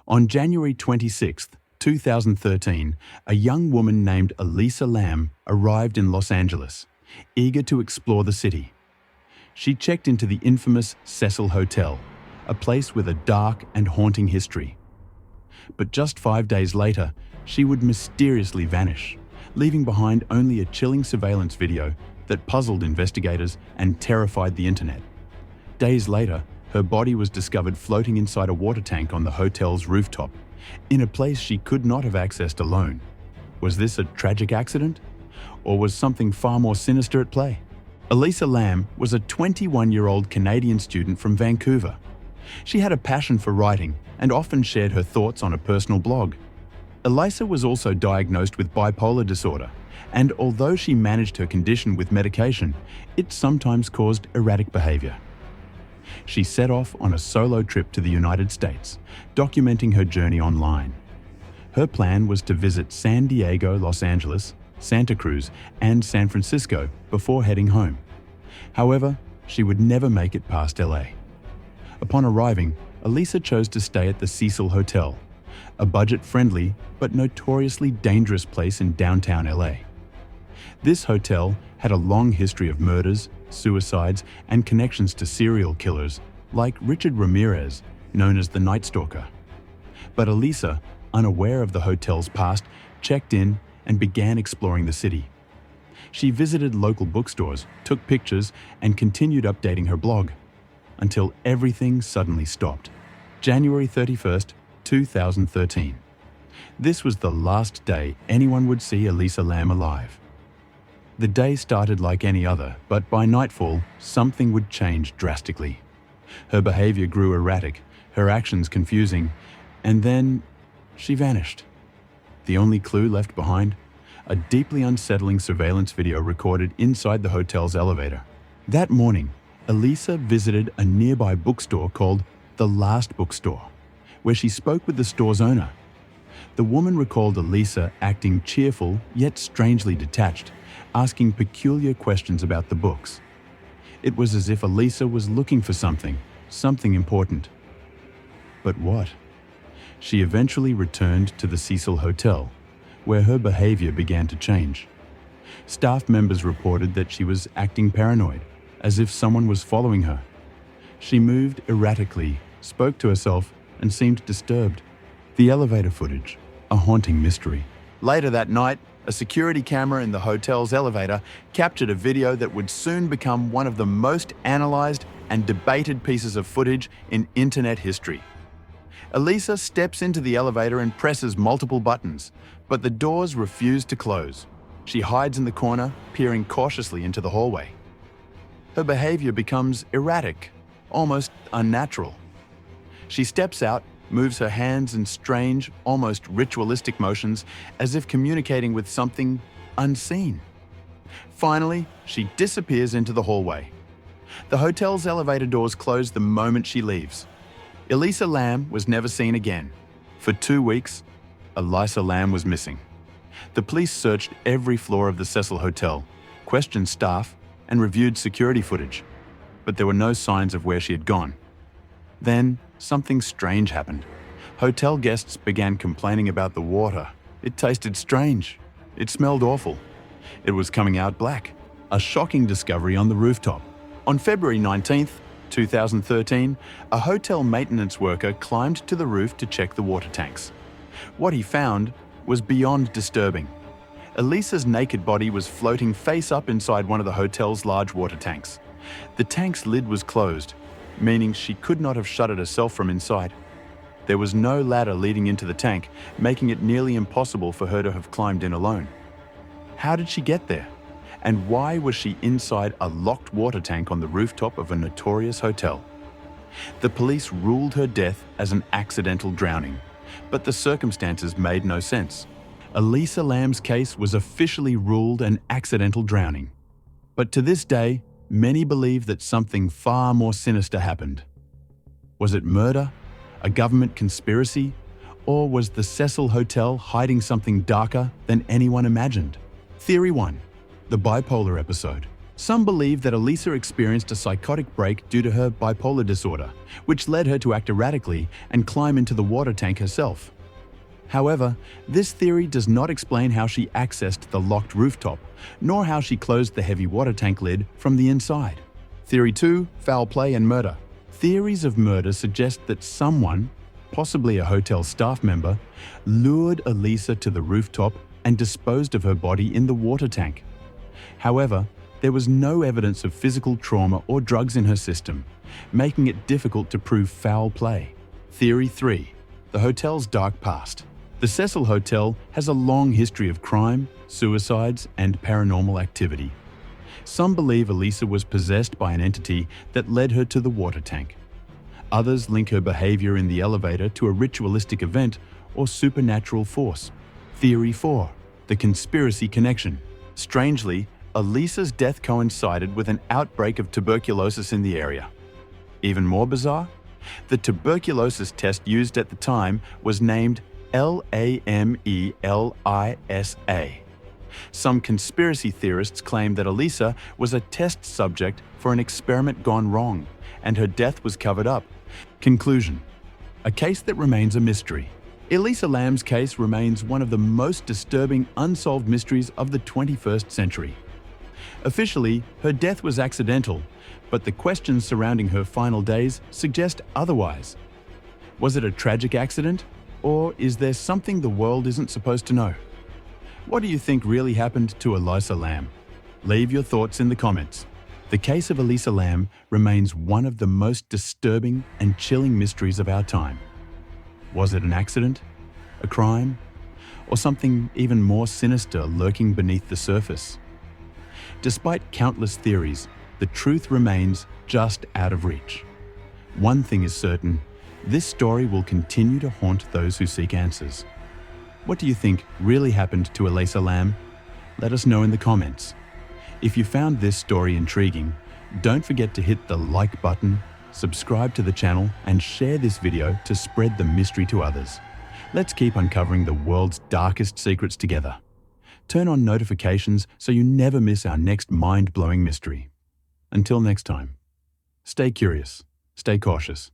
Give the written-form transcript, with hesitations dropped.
On January 26, 2013, a young woman named Elisa Lam arrived in Los Angeles, eager to explore the city. She checked into the infamous Cecil Hotel, a place with a dark and haunting history. But just 5 days later, she would mysteriously vanish, leaving behind only a chilling surveillance video that puzzled investigators and terrified the internet. Days later, her body was discovered floating inside a water tank on the hotel's rooftop, in a place she could not have accessed alone. Was this a tragic accident? Or was something far more sinister at play? Elisa Lam was a 21-year-old Canadian student from Vancouver. She had a passion for writing and often shared her thoughts on a personal blog. Elisa was also diagnosed with bipolar disorder, and although she managed her condition with medication, it sometimes caused erratic behavior. She set off on a solo trip to the United States, documenting her journey online. Her plan was to visit San Diego, Los Angeles, Santa Cruz, and San Francisco before heading home. However, she would never make it past LA. Upon arriving, Elisa chose to stay at the Cecil Hotel, a budget-friendly but notoriously dangerous place in downtown LA. This hotel had a long history of murders, suicides, and connections to serial killers like Richard Ramirez, known as the Night Stalker. But Elisa, unaware of the hotel's past, checked in and began exploring the city. She visited local bookstores, took pictures, and continued updating her blog, until everything suddenly stopped. January 31st, 2013. This was the last day anyone would see Elisa Lam alive. The day started like any other, but by nightfall, something would change drastically. Her behavior grew erratic, her actions confusing, and then she vanished. The only clue left behind? A deeply unsettling surveillance video recorded inside the hotel's elevator. That morning, Elisa visited a nearby bookstore called The Last Bookstore, where she spoke with the store's owner. The woman recalled Elisa acting cheerful yet strangely detached, asking peculiar questions about the books. It was as if Elisa was looking for something important. But what? She eventually returned to the Cecil Hotel, where her behavior began to change. Staff members reported that she was acting paranoid, as if someone was following her. She moved erratically, spoke to herself, and seemed disturbed. The elevator footage, a haunting mystery. Later that night, a security camera in the hotel's elevator captured a video that would soon become one of the most analyzed and debated pieces of footage in internet history. Elisa steps into the elevator and presses multiple buttons, but the doors refuse to close. She hides in the corner, peering cautiously into the hallway. Her behavior becomes erratic, almost unnatural. She steps out, moves her hands in strange, almost ritualistic motions, as if communicating with something unseen. Finally, she disappears into the hallway. The hotel's elevator doors close the moment she leaves. Elisa Lam was never seen again. For 2 weeks, Elisa Lam was missing. The police searched every floor of the Cecil Hotel, questioned staff, and reviewed security footage, but there were no signs of where she had gone. Then, something strange happened. Hotel guests began complaining about the water. It tasted strange. It smelled awful. It was coming out black. A shocking discovery on the rooftop. On February 19th, 2013, a hotel maintenance worker climbed to the roof to check the water tanks. What he found was beyond disturbing. Elisa's naked body was floating face up inside one of the hotel's large water tanks. The tank's lid was closed, meaning she could not have shut it herself from inside. There was no ladder leading into the tank, making it nearly impossible for her to have climbed in alone. How did she get there? And why was she inside a locked water tank on the rooftop of a notorious hotel? The police ruled her death as an accidental drowning, but the circumstances made no sense. Elisa Lam's case was officially ruled an accidental drowning. But to this day, many believe that something far more sinister happened. Was it murder? A government conspiracy? Or was the Cecil Hotel hiding something darker than anyone imagined? Theory 1. The bipolar episode. Some believe that Elisa experienced a psychotic break due to her bipolar disorder, which led her to act erratically and climb into the water tank herself. However, this theory does not explain how she accessed the locked rooftop, nor how she closed the heavy water tank lid from the inside. Theory 2. Foul play and murder. Theories of murder suggest that someone, possibly a hotel staff member, lured Elisa to the rooftop and disposed of her body in the water tank. However, there was no evidence of physical trauma or drugs in her system, making it difficult to prove foul play. Theory 3. The hotel's dark past. The Cecil Hotel has a long history of crime, suicides, and paranormal activity. Some believe Elisa was possessed by an entity that led her to the water tank. Others link her behavior in the elevator to a ritualistic event or supernatural force. Theory 4. The conspiracy connection. Strangely, Elisa's death coincided with an outbreak of tuberculosis in the area. Even more bizarre, the tuberculosis test used at the time was named LAMELISA. Some conspiracy theorists claim that Elisa was a test subject for an experiment gone wrong, and her death was covered up. Conclusion: a case that remains a mystery. Elisa Lam's case remains one of the most disturbing unsolved mysteries of the 21st century. Officially, her death was accidental, but the questions surrounding her final days suggest otherwise. Was it a tragic accident? Or is there something the world isn't supposed to know? What do you think really happened to Elisa Lam? Leave your thoughts in the comments. The case of Elisa Lam remains one of the most disturbing and chilling mysteries of our time. Was it an accident? A crime? Or something even more sinister lurking beneath the surface? Despite countless theories, the truth remains just out of reach. One thing is certain: this story will continue to haunt those who seek answers. What do you think really happened to Elisa Lam? Let us know in the comments. If you found this story intriguing, don't forget to hit the like button, subscribe to the channel, and share this video to spread the mystery to others. Let's keep uncovering the world's darkest secrets together. Turn on notifications so you never miss our next mind-blowing mystery. Until next time, stay curious, stay cautious,